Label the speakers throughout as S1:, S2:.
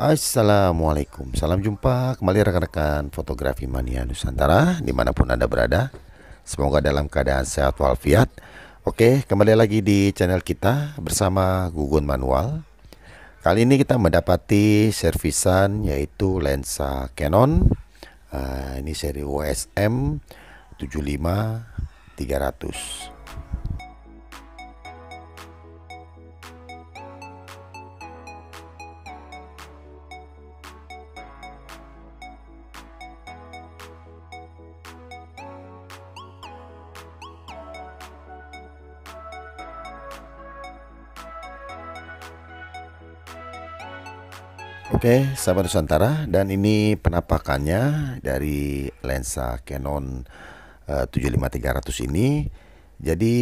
S1: Assalamualaikum, salam jumpa kembali rekan-rekan fotografi mania Nusantara dimanapun Anda berada. Semoga dalam keadaan sehat walafiat. Oke, kembali lagi di channel kita bersama Gugun Manual. Kali ini kita mendapati servisan yaitu lensa Canon. Ini seri OSM 75-300. Oke, sahabat Nusantara, dan ini penampakannya dari lensa Canon 75-300 ini. Jadi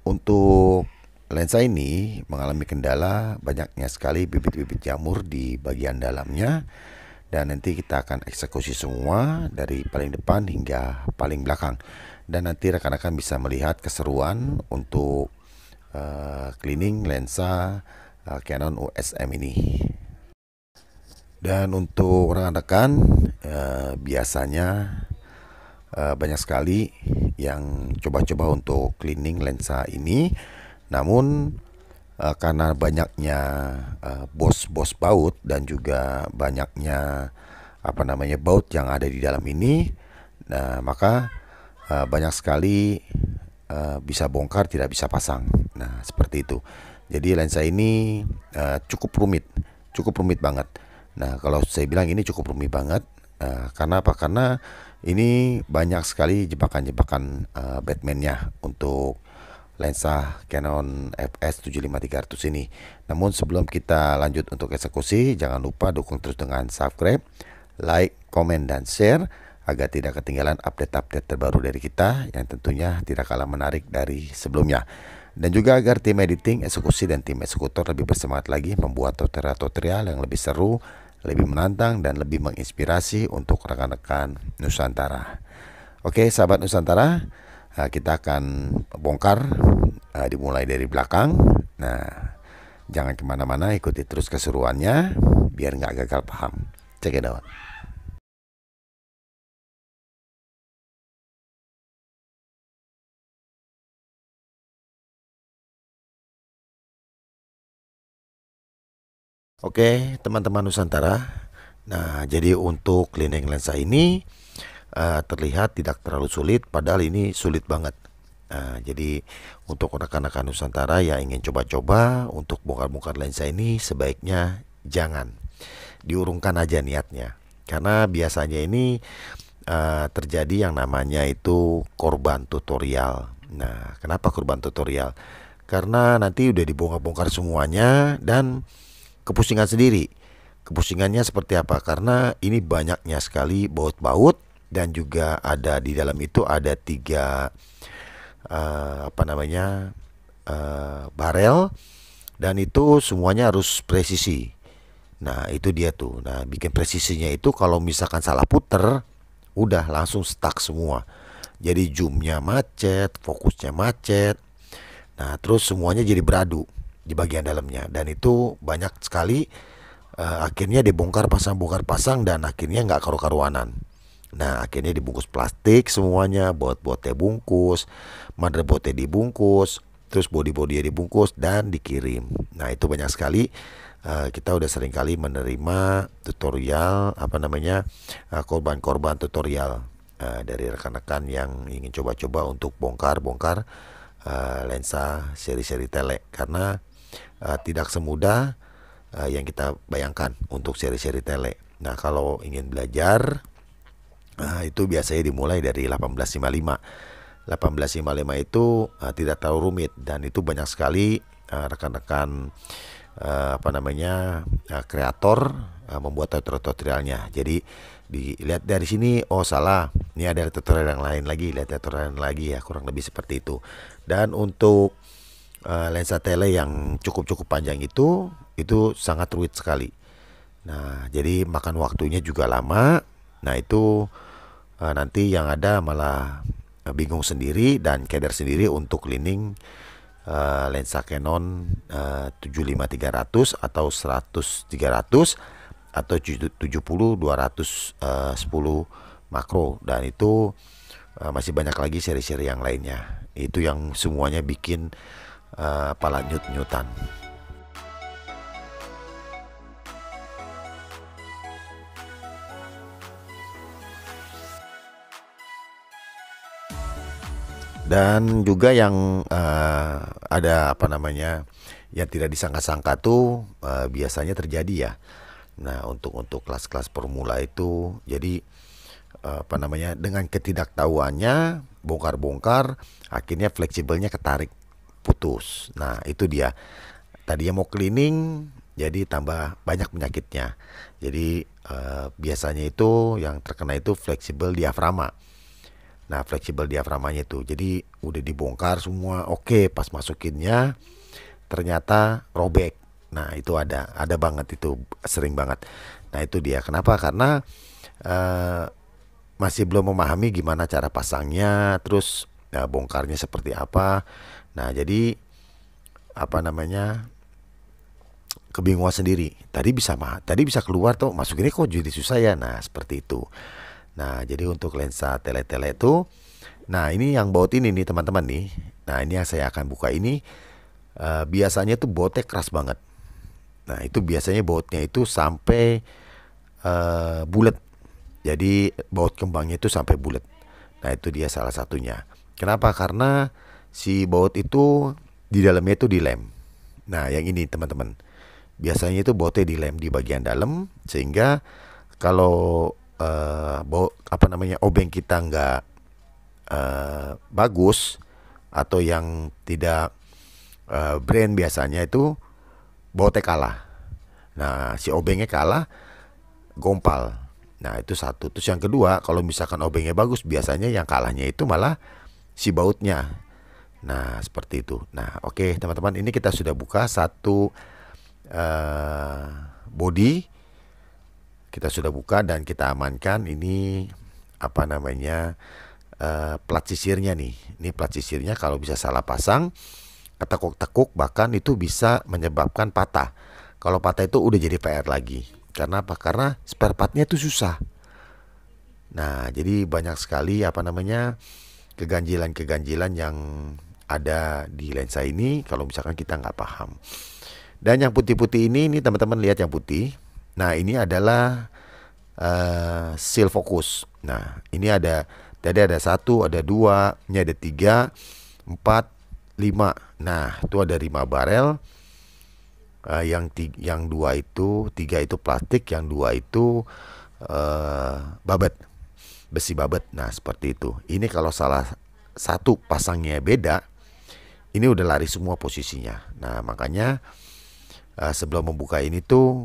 S1: untuk lensa ini mengalami kendala banyaknya sekali bibit-bibit jamur di bagian dalamnya, dan nanti kita akan eksekusi semua dari paling depan hingga paling belakang, dan nanti rekan-rekan bisa melihat keseruan untuk cleaning lensa Canon OSM ini. Dan untuk rekan-rekan biasanya banyak sekali yang coba-coba untuk cleaning lensa ini, namun karena banyaknya bos-bos baut dan juga banyaknya baut yang ada di dalam ini, nah maka banyak sekali bisa bongkar tidak bisa pasang. Nah seperti itu. Jadi lensa ini cukup rumit banget. Nah, kalau saya bilang ini cukup rumit banget, karena apa? Karena ini banyak sekali jebakan-jebakan Batman-nya untuk lensa Canon FS 75-300 ini. Namun sebelum kita lanjut untuk eksekusi, jangan lupa dukung terus dengan subscribe, like, komen, dan share agar tidak ketinggalan update-update terbaru dari kita yang tentunya tidak kalah menarik dari sebelumnya. Dan juga agar tim editing, eksekusi, dan tim eksekutor lebih bersemangat lagi membuat tutorial-tutorial yang lebih seru, lebih menantang, dan lebih menginspirasi untuk rekan-rekan Nusantara. Oke, sahabat Nusantara, kita akan bongkar dimulai dari belakang. Nah, jangan kemana-mana, ikuti terus keseruannya biar nggak gagal paham. Check it out. Oke, teman-teman Nusantara. Nah, jadi untuk cleaning lensa ini terlihat tidak terlalu sulit, padahal ini sulit banget. Jadi untuk rekan-rekan Nusantara yang ingin coba-coba untuk bongkar-bongkar lensa ini, sebaiknya jangan diurungkan aja niatnya, karena biasanya ini terjadi yang namanya itu korban tutorial. Nah, kenapa korban tutorial? Karena nanti udah dibongkar-bongkar semuanya dan kepusingan sendiri. Kepusingannya seperti apa? Karena ini banyaknya sekali baut-baut, dan juga ada di dalam itu ada 3 barel, dan itu semuanya harus presisi. Nah itu dia tuh. Nah bikin presisinya itu kalau misalkan salah puter, udah langsung stuck semua. Jadi zoomnya macet, fokusnya macet. Nah terus semuanya jadi beradu di bagian dalamnya, dan itu banyak sekali akhirnya dibongkar pasang, dan akhirnya nggak karu-karuanan. Nah akhirnya dibungkus plastik semuanya, baut-bautnya bungkus, motherboardnya dibungkus, terus body-bodynya dibungkus dan dikirim. Nah itu banyak sekali. Kita udah sering kali menerima tutorial korban-korban tutorial dari rekan-rekan yang ingin coba-coba untuk bongkar-bongkar lensa seri-seri tele, karena tidak semudah yang kita bayangkan untuk seri-seri tele. Nah kalau ingin belajar, itu biasanya dimulai dari 1855. 1855 itu tidak terlalu rumit, dan itu banyak sekali rekan-rekan kreator membuat tutorialnya. Jadi dilihat dari sini, oh salah, ini ada tutorial yang lain lagi, lihat tutorial yang lagi ya, kurang lebih seperti itu. Dan untuk lensa tele yang cukup panjang itu sangat rumit sekali. Nah jadi makan waktunya juga lama. Nah itu nanti yang ada malah bingung sendiri dan keder sendiri untuk cleaning lensa Canon 75-300 atau 100-300 atau 70 210 makro, dan itu masih banyak lagi seri-seri yang lainnya. Itu yang semuanya bikin pala nyut-nyutan. Dan juga yang ada apa namanya, yang tidak disangka-sangka tuh biasanya terjadi ya. Nah, untuk kelas-kelas formula itu, jadi apa namanya, dengan ketidaktahuannya bongkar-bongkar, akhirnya fleksibelnya ketarik, putus. Nah, itu dia. Tadinya mau cleaning, jadi tambah banyak penyakitnya. Jadi biasanya itu yang terkena itu fleksibel diafragma. Nah, fleksibel diafragmanya itu, jadi udah dibongkar semua, oke, pas masukinnya ternyata robek. Nah, itu ada banget, itu sering banget. Nah, itu dia. Kenapa? Karena eh, masih belum memahami gimana cara pasangnya, terus bongkarnya seperti apa. Nah, jadi apa namanya, kebingungan sendiri. Tadi bisa keluar tuh, masukinnya kok jadi susah ya. Nah, seperti itu. Nah, jadi untuk lensa tele-tele itu, nah ini yang baut ini nih teman-teman nih. Nah, ini yang saya akan buka ini. Biasanya tuh bautnya keras banget. Nah, itu biasanya bautnya itu sampai bulat. Jadi baut kembangnya itu sampai bulat. Nah, itu dia salah satunya. Kenapa? Karena si baut itu di dalamnya itu dilem. Nah, yang ini teman-teman. Biasanya itu bautnya dilem di bagian dalam, sehingga kalau baut apa namanya, obeng kita nggak bagus, atau yang tidak brand, biasanya itu bautnya kalah. Nah, si obengnya kalah, gompal. Nah, itu satu. Terus yang kedua, kalau misalkan obengnya bagus, biasanya yang kalahnya itu malah si bautnya. Nah, seperti itu. Nah, oke teman-teman, ini kita sudah buka satu body. Kita sudah buka dan kita amankan. Ini apa namanya, plat sisirnya nih. Ini plat sisirnya, kalau bisa salah pasang, ketekuk-tekuk, bahkan itu bisa menyebabkan patah. Kalau patah itu udah jadi PR lagi. Karena apa? Karena spare partnya itu susah. Nah, jadi banyak sekali apa namanya, keganjilan-keganjilan yang ada di lensa ini kalau misalkan kita nggak paham. Dan yang putih-putih ini teman-teman lihat yang putih. Nah, ini adalah seal fokus. Nah, ini ada, tadi ada satu, ada dua, ini ada tiga, empat, lima. Nah, itu ada 5 barel. Yang dua itu, tiga itu plastik, yang dua itu babet, besi babet. Nah, seperti itu. Ini kalau salah satu pasangnya beda, ini udah lari semua posisinya. Nah, makanya sebelum membuka ini tuh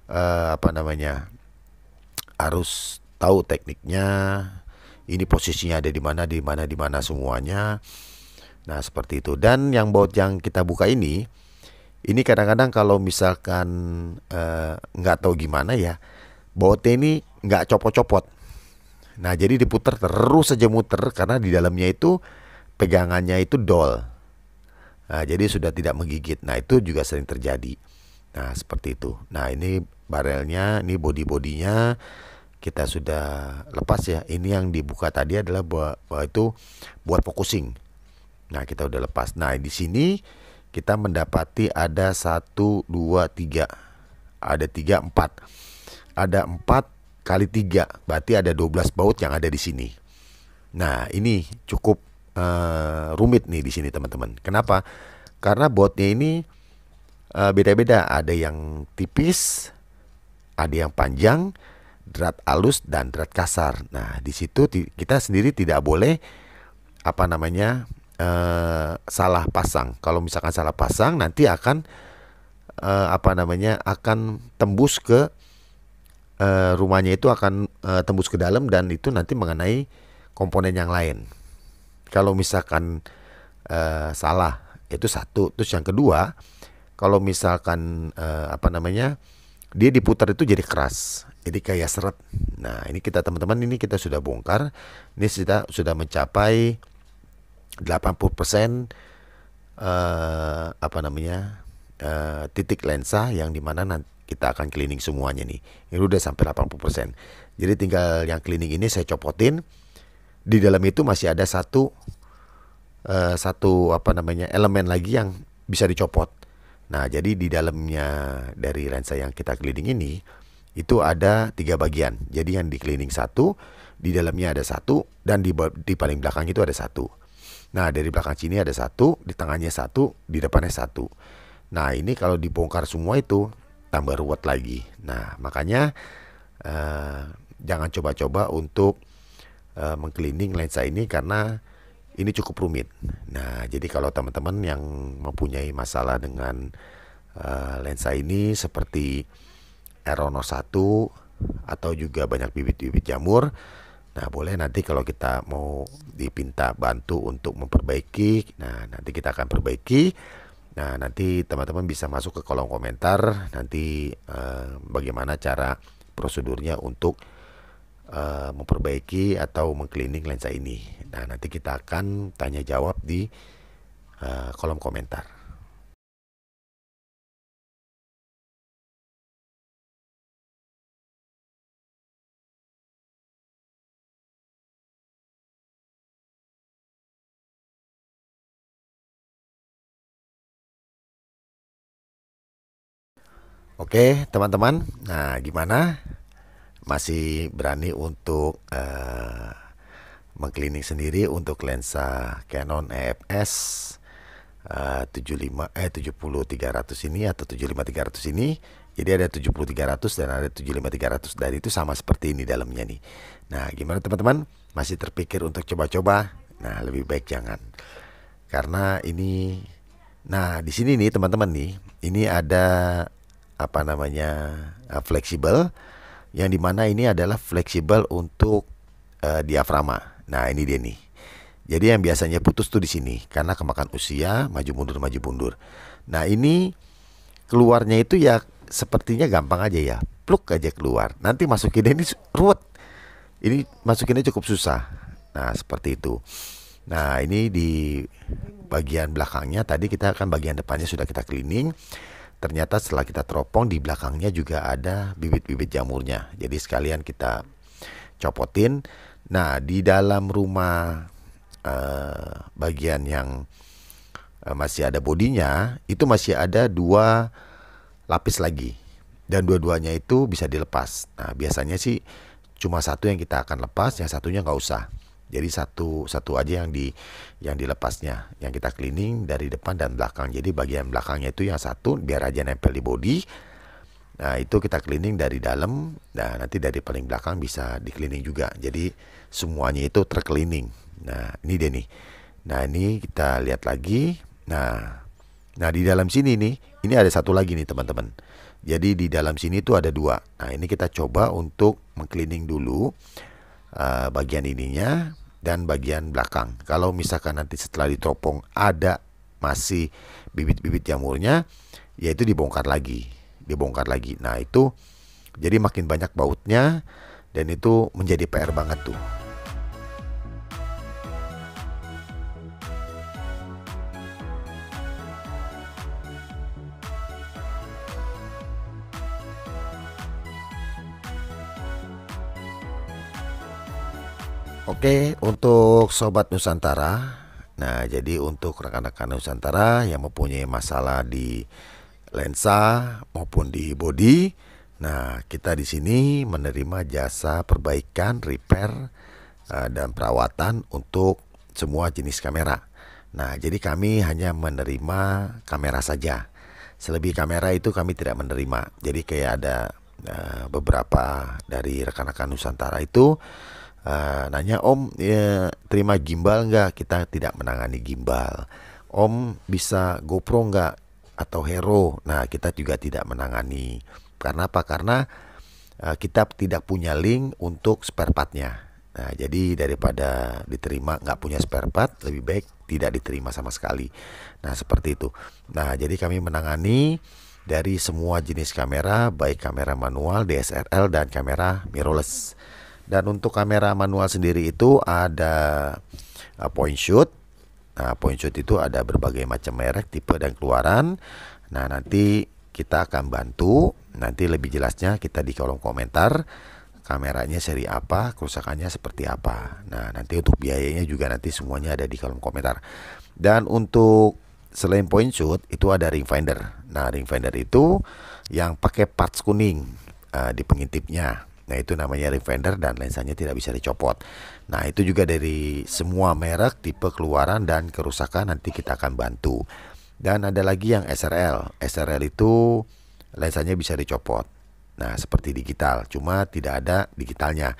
S1: apa namanya, harus tahu tekniknya. Ini posisinya ada di mana, di mana, di mana semuanya. Nah, seperti itu. Dan yang baut yang kita buka ini kadang-kadang kalau misalkan nggak tahu gimana ya, bautnya ini nggak copot-copot. Nah, jadi diputar terus saja muter, karena di dalamnya itu pegangannya itu dol. Nah, jadi sudah tidak menggigit. Nah, itu juga sering terjadi. Nah, seperti itu. Nah, ini barelnya, ini body-bodinya kita sudah lepas ya. Ini yang dibuka tadi adalah itu buat focusing. Nah, kita udah lepas. Nah, di sini kita mendapati ada 1, 2, 3. Ada 3, 4. Ada 4 kali 3. Berarti ada 12 baut yang ada di sini. Nah, ini cukup rumit nih di sini teman-teman. Kenapa? Karena bautnya ini beda-beda. Ada yang tipis, ada yang panjang, drat halus dan drat kasar. Nah, di situ kita sendiri tidak boleh apa namanya, salah pasang. Kalau misalkan salah pasang, nanti akan apa namanya, akan tembus ke rumahnya, itu akan tembus ke dalam, dan itu nanti mengenai komponen yang lain. Kalau misalkan salah, itu satu. Terus yang kedua, kalau misalkan apa namanya, dia diputar itu jadi keras, jadi kayak seret. Nah, ini kita teman-teman, ini kita sudah bongkar. Ini kita sudah mencapai 80% apa namanya, titik lensa yang dimana kita akan cleaning semuanya nih. Ini udah sampai 80%. Jadi tinggal yang cleaning ini saya copotin. Di dalam itu masih ada satu elemen lagi yang bisa dicopot. Nah, jadi di dalamnya dari lensa yang kita cleaning ini itu ada 3 bagian. Jadi yang di cleaning satu, di dalamnya ada satu, dan di paling belakang itu ada satu. Nah, dari belakang sini ada satu, di tengahnya satu, di depannya satu. Nah, ini kalau dibongkar semua itu tambah ruwet lagi. Nah, makanya jangan coba-coba untuk mengcleaning lensa ini karena ini cukup rumit. Nah, jadi kalau teman-teman yang mempunyai masalah dengan lensa ini seperti error 01 atau juga banyak bibit-bibit jamur, nah boleh nanti kalau kita mau dipinta bantu untuk memperbaiki, nah nanti kita akan perbaiki. Nah, nanti teman-teman bisa masuk ke kolom komentar nanti bagaimana cara prosedurnya untuk memperbaiki atau mengcleaning lensa ini. Nah, nanti kita akan tanya jawab di kolom komentar. Oke, teman-teman. Nah, gimana? Masih berani untuk mengcleaning sendiri untuk lensa Canon EFS 70300 ini atau 75300 ini. Jadi ada 70300 dan ada 75300, dari itu sama seperti ini dalamnya nih. Nah, gimana teman-teman? Masih terpikir untuk coba-coba? Nah, lebih baik jangan. Karena ini, nah di sini nih teman-teman nih, ini ada fleksibel, yang dimana ini adalah fleksibel untuk diafragma. Nah, ini dia nih. Jadi yang biasanya putus tuh di sini karena kemakan usia, maju mundur maju mundur. Nah, ini keluarnya itu ya sepertinya gampang aja ya, pluk aja keluar. Nanti masukinnya ini ruwet. Ini masukinnya cukup susah. Nah, seperti itu. Nah, ini di bagian belakangnya tadi kita kan bagian depannya sudah kita cleaning. Ternyata setelah kita teropong di belakangnya juga ada bibit-bibit jamurnya. Jadi sekalian kita copotin. Nah, di dalam rumah bagian yang masih ada bodinya itu masih ada 2 lapis lagi, dan dua-duanya itu bisa dilepas. Nah, biasanya sih cuma satu yang kita akan lepas, yang satunya nggak usah. Jadi satu aja yang dilepasnya, yang kita cleaning dari depan dan belakang. Jadi bagian belakangnya itu yang satu biar aja nempel di body. Nah, itu kita cleaning dari dalam. Nah, nanti dari paling belakang bisa di cleaning juga. Jadi semuanya itu tercleaning. Nah, ini dia nih. Nah, ini kita lihat lagi. Nah, di dalam sini nih, ini ada satu lagi nih teman-teman. Jadi di dalam sini tuh ada 2. Nah, ini kita coba untuk mengcleaning dulu bagian ininya dan bagian belakang. Kalau misalkan nanti setelah diteropong ada masih bibit-bibit jamurnya, yaitu dibongkar lagi. Nah, itu jadi makin banyak bautnya dan itu menjadi PR banget tuh. Oke, untuk Sobat Nusantara. Nah, jadi untuk rekan-rekan Nusantara yang mempunyai masalah di lensa maupun di body, nah kita di sini menerima jasa perbaikan, repair, dan perawatan untuk semua jenis kamera. Nah, jadi kami hanya menerima kamera saja. Selebih kamera itu kami tidak menerima. Jadi kayak ada beberapa dari rekan-rekan Nusantara itu nanya, Om ya, terima gimbal nggak? Kita tidak menangani gimbal. Om bisa GoPro nggak atau Hero? Nah, kita juga tidak menangani. Karena apa? Karena kita tidak punya link untuk spare partnya. Nah, jadi daripada diterima nggak punya spare part, lebih baik tidak diterima sama sekali. Nah, seperti itu. Nah, jadi kami menangani dari semua jenis kamera, baik kamera manual, DSLR, dan kamera mirrorless. Dan untuk kamera manual sendiri itu ada point shoot. Nah, point shoot itu ada berbagai macam merek, tipe, dan keluaran. Nah, nanti kita akan bantu. Nanti lebih jelasnya kita di kolom komentar, kameranya seri apa, kerusakannya seperti apa. Nah, nanti untuk biayanya juga nanti semuanya ada di kolom komentar. Dan untuk selain point shoot itu ada ring finder. Nah, ring finder itu yang pakai parts kuning di pengintipnya. Nah, itu namanya ring finder dan lensanya tidak bisa dicopot. Nah, itu juga dari semua merek, tipe, keluaran dan kerusakan nanti kita akan bantu. Dan ada lagi yang SRL. SRL itu lensanya bisa dicopot. Nah, seperti digital, cuma tidak ada digitalnya.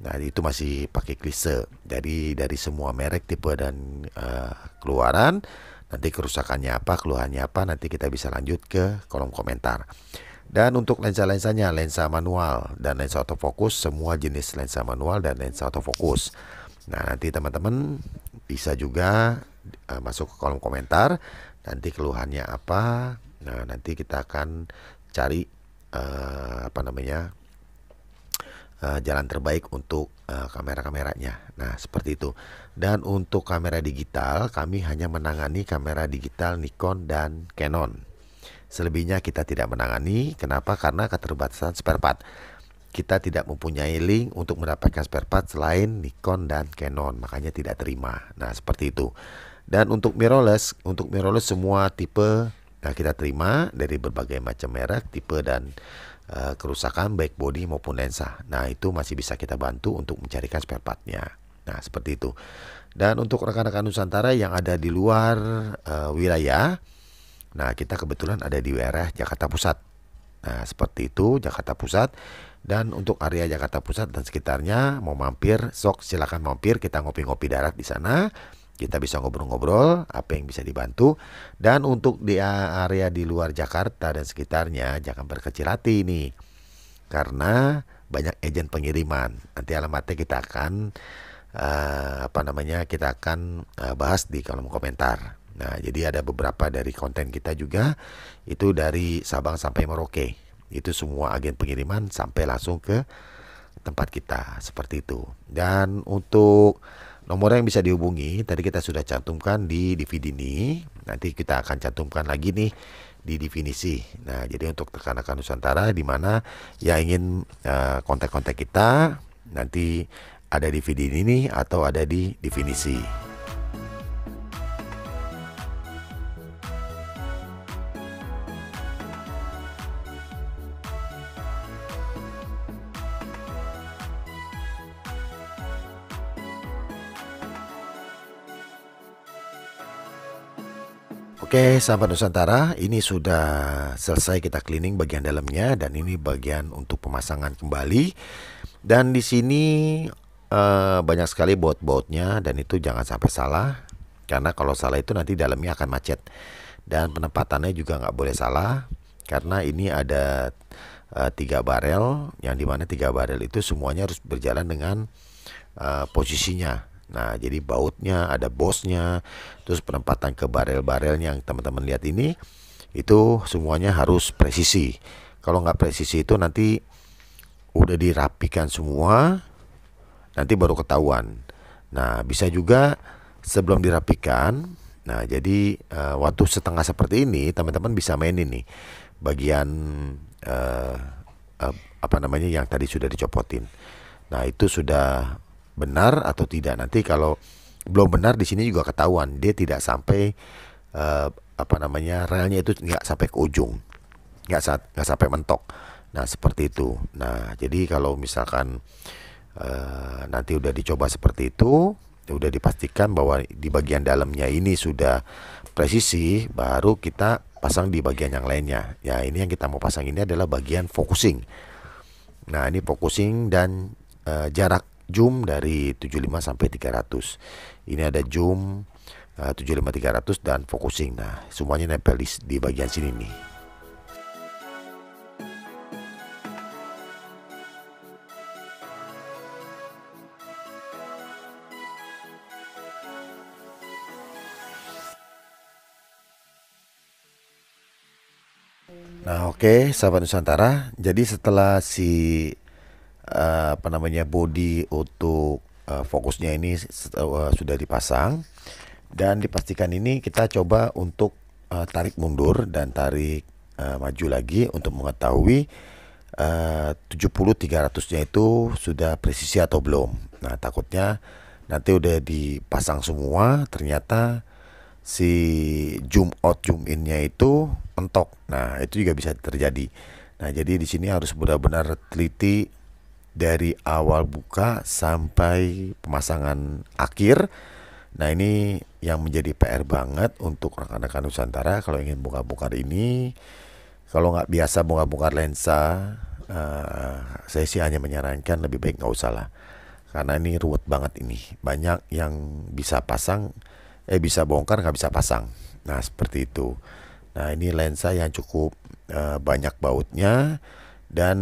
S1: Nah, itu masih pakai klise. Jadi dari semua merek, tipe dan keluaran, nanti kerusakannya apa, keluhannya apa, nanti kita bisa lanjut ke kolom komentar. Dan untuk lensa-lensanya, lensa manual dan lensa autofocus, semua jenis lensa manual dan lensa autofocus. Nah, nanti teman-teman bisa juga masuk ke kolom komentar, nanti keluhannya apa. Nah, nanti kita akan cari jalan terbaik untuk kamera-kameranya. Nah, seperti itu. Dan untuk kamera digital, kami hanya menangani kamera digital Nikon dan Canon. Selebihnya kita tidak menangani. Kenapa? Karena keterbatasan spare part. Kita tidak mempunyai link untuk mendapatkan spare part selain Nikon dan Canon, makanya tidak terima. Nah, seperti itu. Dan untuk mirrorless semua tipe kita terima dari berbagai macam merek, tipe dan kerusakan baik bodi maupun lensa. Nah, itu masih bisa kita bantu untuk mencarikan spare partnya. Nah, seperti itu. Dan untuk rekan-rekan Nusantara yang ada di luar wilayah, nah kita kebetulan ada di wilayah Jakarta Pusat. Nah, seperti itu, Jakarta Pusat. Dan untuk area Jakarta Pusat dan sekitarnya mau mampir, sok silakan mampir, kita ngopi-ngopi darat di sana. Kita bisa ngobrol-ngobrol apa yang bisa dibantu. Dan untuk di area di luar Jakarta dan sekitarnya jangan berkecil hati nih, karena banyak agen pengiriman. Nanti alamatnya kita akan bahas di kolom komentar. Nah, jadi ada beberapa dari konten kita juga itu dari Sabang sampai Merauke. Itu semua agen pengiriman sampai langsung ke tempat kita, seperti itu. Dan untuk nomor yang bisa dihubungi tadi kita sudah cantumkan di DVD ini. Nanti kita akan cantumkan lagi nih di definisi. Nah, jadi untuk rekan-rekan Nusantara di mana yang ingin kontak-kontak kita, nanti ada di video ini atau ada di definisi. Oke, sahabat Nusantara, ini sudah selesai kita cleaning bagian dalamnya dan ini bagian untuk pemasangan kembali. Dan di sini banyak sekali baut-bautnya dan itu jangan sampai salah, karena kalau salah itu nanti dalamnya akan macet. Dan penempatannya juga nggak boleh salah, karena ini ada 3 barel, yang dimana 3 barel itu semuanya harus berjalan dengan posisinya. Nah, jadi bautnya, ada bosnya, terus penempatan ke barel-barelnya yang teman-teman lihat ini, itu semuanya harus presisi. Kalau nggak presisi itu nanti udah dirapikan semua, nanti baru ketahuan. Nah, bisa juga sebelum dirapikan. Nah, jadi waktu setengah seperti ini, teman-teman bisa mainin nih bagian yang tadi sudah dicopotin. Nah, itu sudah benar atau tidak. Nanti kalau belum benar di sini juga ketahuan, dia tidak sampai relnya itu nggak sampai ke ujung, nggak sampai mentok. Nah, seperti itu. Nah, jadi kalau misalkan nanti udah dicoba seperti itu, udah dipastikan bahwa di bagian dalamnya ini sudah presisi, baru kita pasang di bagian yang lainnya. Ya, ini yang kita mau pasang ini adalah bagian focusing. Nah, ini focusing dan jarak zoom dari 75 sampai 300. Ini ada zoom 75 300 dan focusing. Nah, semuanya nempel di bagian sini nih. Nah, oke, sahabat Nusantara. Jadi setelah body untuk fokusnya ini sudah dipasang dan dipastikan, ini kita coba untuk tarik mundur dan tarik maju lagi untuk mengetahui 70-300-nya itu sudah presisi atau belum. Nah, takutnya nanti udah dipasang semua, ternyata si zoom out zoom innya itu mentok. Nah, itu juga bisa terjadi. Nah, jadi di sini harus benar-benar teliti dari awal buka sampai pemasangan akhir. Nah, ini yang menjadi PR banget untuk rekan-rekan Nusantara kalau ingin bongkar-bongkar ini. Kalau nggak biasa bongkar-bongkar lensa, saya sih hanya menyarankan lebih baik nggak usah lah. Karena ini ruwet banget ini. Banyak yang bisa pasang, bisa bongkar nggak bisa pasang. Nah, seperti itu. Nah, ini lensa yang cukup banyak bautnya dan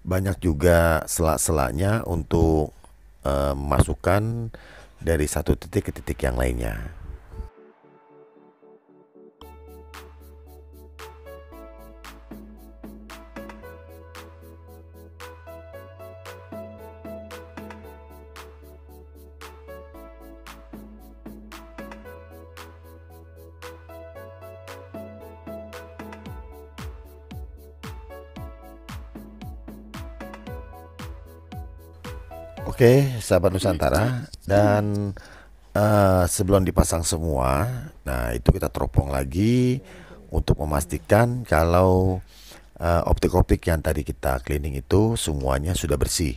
S1: banyak juga selak-selaknya untuk memasukkan dari satu titik ke titik yang lainnya. Oke, sahabat Nusantara, dan sebelum dipasang semua, nah itu kita teropong lagi untuk memastikan kalau optik-optik yang tadi kita cleaning itu semuanya sudah bersih.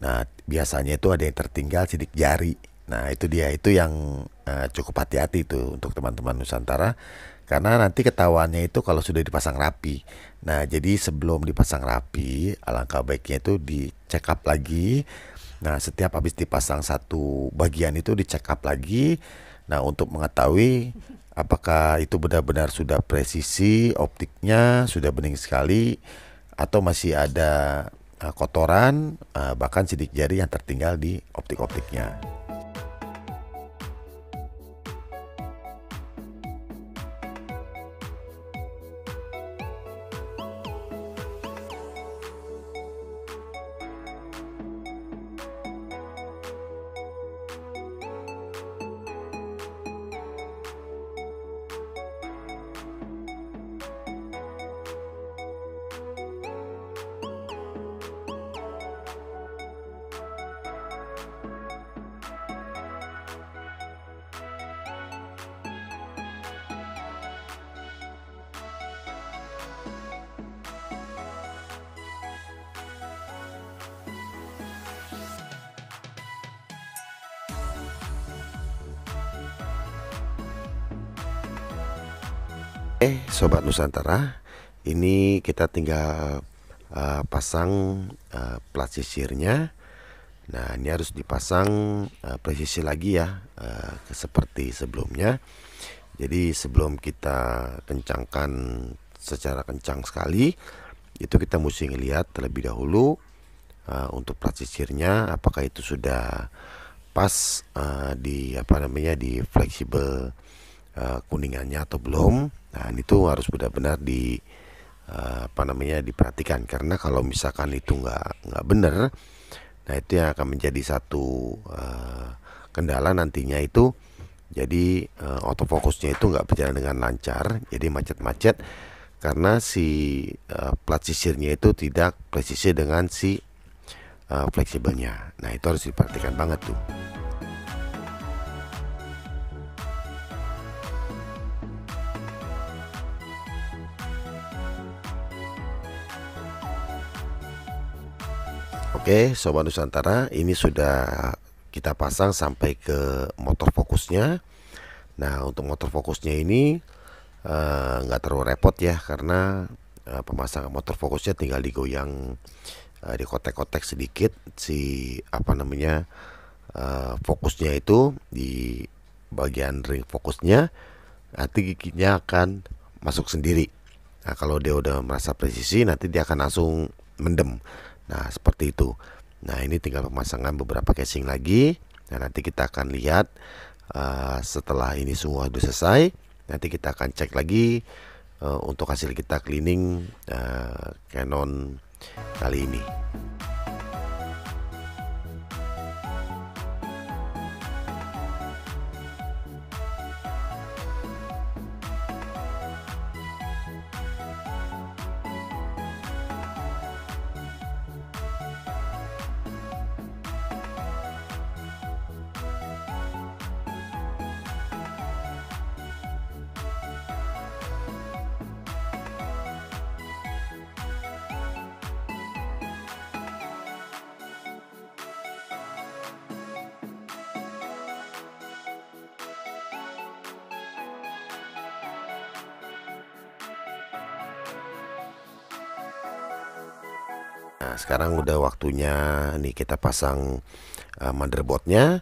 S1: Nah, biasanya itu ada yang tertinggal sidik jari. Nah, itu dia, itu yang cukup hati-hati tuh untuk teman-teman Nusantara, karena nanti ketahuannya itu kalau sudah dipasang rapi. Nah, jadi sebelum dipasang rapi, alangkah baiknya itu di-check up lagi. Nah, setiap habis dipasang satu bagian itu di-check up lagi. Nah, untuk mengetahui apakah itu benar-benar sudah presisi optiknya, sudah bening sekali, atau masih ada kotoran, bahkan sidik jari yang tertinggal di optik-optiknya. Sobat Nusantara, ini kita tinggal pasang plat sisirnya. Nah, ini harus dipasang presisi lagi ya, seperti sebelumnya. Jadi sebelum kita kencangkan secara kencang sekali, itu kita mesti ngelihat terlebih dahulu untuk plat sisirnya apakah itu sudah pas di fleksibel kuningannya atau belum. Nah, itu harus benar-benar diperhatikan, karena kalau misalkan itu nggak benar, nah itu yang akan menjadi satu kendala nantinya itu. Jadi autofokusnya itu nggak berjalan dengan lancar, jadi macet-macet karena si plat sisirnya itu tidak presisi dengan si fleksibelnya. Nah, itu harus diperhatikan banget tuh. Oke, Sobat Nusantara, ini sudah kita pasang sampai ke motor fokusnya. Nah, untuk motor fokusnya ini nggak terlalu repot ya, karena pemasangan motor fokusnya tinggal digoyang, dikotek-kotek sedikit si fokusnya itu di bagian ring fokusnya. Nanti giginya akan masuk sendiri. Nah, kalau dia udah merasa presisi, nanti dia akan langsung mendem. Nah, seperti itu. Nah, ini tinggal pemasangan beberapa casing lagi. Nah, nanti kita akan lihat setelah ini semua sudah selesai. Nanti kita akan cek lagi untuk hasil kita cleaning Canon kali ini. Nah, sekarang udah waktunya nih kita pasang motherboardnya.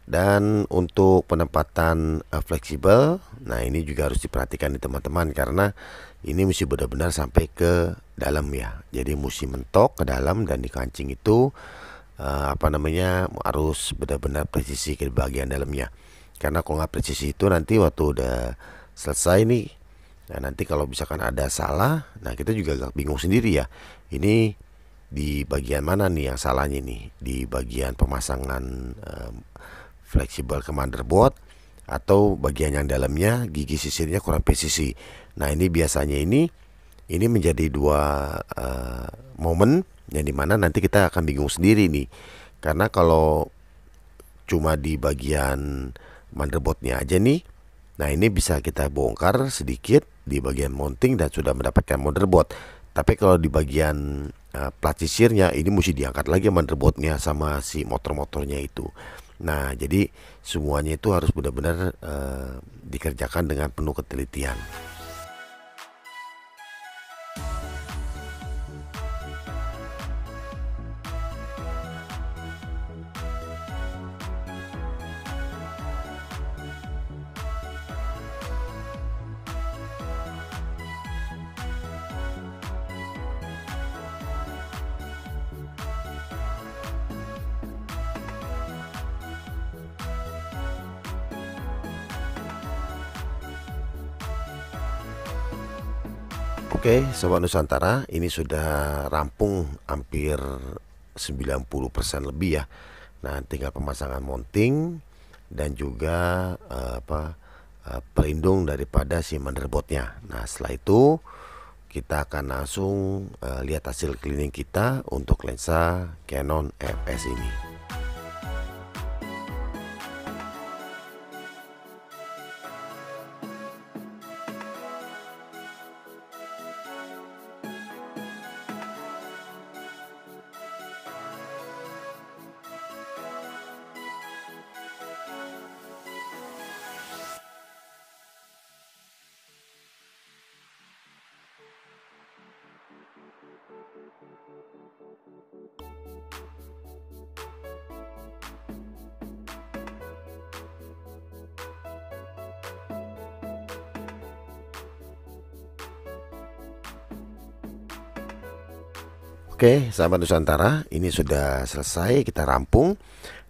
S1: Dan untuk penempatan fleksibel, nah ini juga harus diperhatikan nih teman-teman, karena ini mesti benar-benar sampai ke dalam ya. Jadi mesti mentok ke dalam, dan di kancing itu harus benar-benar presisi ke bagian dalamnya. Karena kalau nggak presisi itu nanti waktu udah selesai nih, nah nanti kalau misalkan ada salah, nah kita juga agak bingung sendiri ya. Ini di bagian mana nih yang salahnya nih? Di bagian pemasangan fleksibel ke motherboard, atau bagian yang dalamnya gigi sisirnya kurang presisi. Nah ini biasanya ini menjadi dua momen yang dimana nanti kita akan bingung sendiri nih. Karena kalau cuma di bagian motherboardnya aja nih, nah ini bisa kita bongkar sedikit di bagian mounting dan sudah mendapatkan motherboard. Tapi kalau di bagian plat sisirnya, ini mesti diangkat lagi motherboardnya sama si motor-motornya itu. Nah jadi semuanya itu harus benar-benar dikerjakan dengan penuh ketelitian. Oke, Sobat Nusantara, ini sudah rampung hampir 90% lebih ya. Nah, tinggal pemasangan mounting dan juga pelindung daripada si motherboardnya. Nah, setelah itu kita akan langsung lihat hasil cleaning kita untuk lensa Canon EF-S ini. Oke, sahabat Nusantara, ini sudah selesai, kita rampung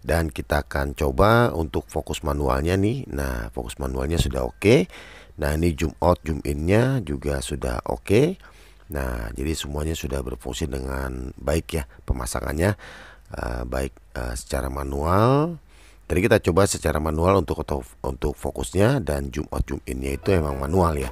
S1: dan kita akan coba untuk fokus manualnya nih. Nah, fokus manualnya sudah oke. Nah, ini zoom out, zoom in-nya juga sudah oke. Nah, jadi semuanya sudah berfungsi dengan baik ya pemasangannya, baik secara manual. Tadi kita coba secara manual untuk fokusnya, dan zoom out, zoom in-nya itu emang manual ya.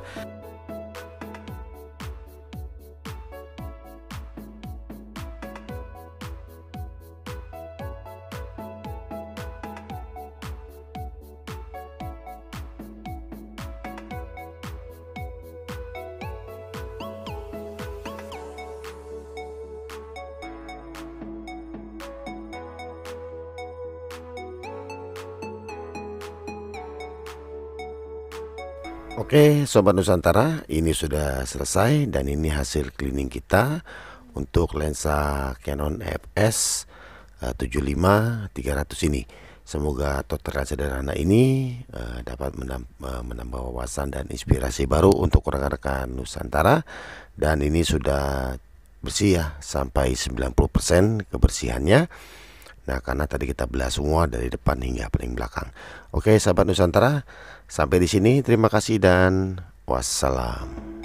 S1: Oke, Sobat Nusantara, ini sudah selesai dan ini hasil cleaning kita untuk lensa Canon EF-S 75-300 ini. Semoga tutorial sederhana ini dapat menambah wawasan dan inspirasi baru untuk rekan-rekan Nusantara. Dan ini sudah bersih ya, sampai 90% kebersihannya. Nah, karena tadi kita belah semua dari depan hingga paling belakang. Oke, sahabat Nusantara, sampai di sini. Terima kasih dan wassalam.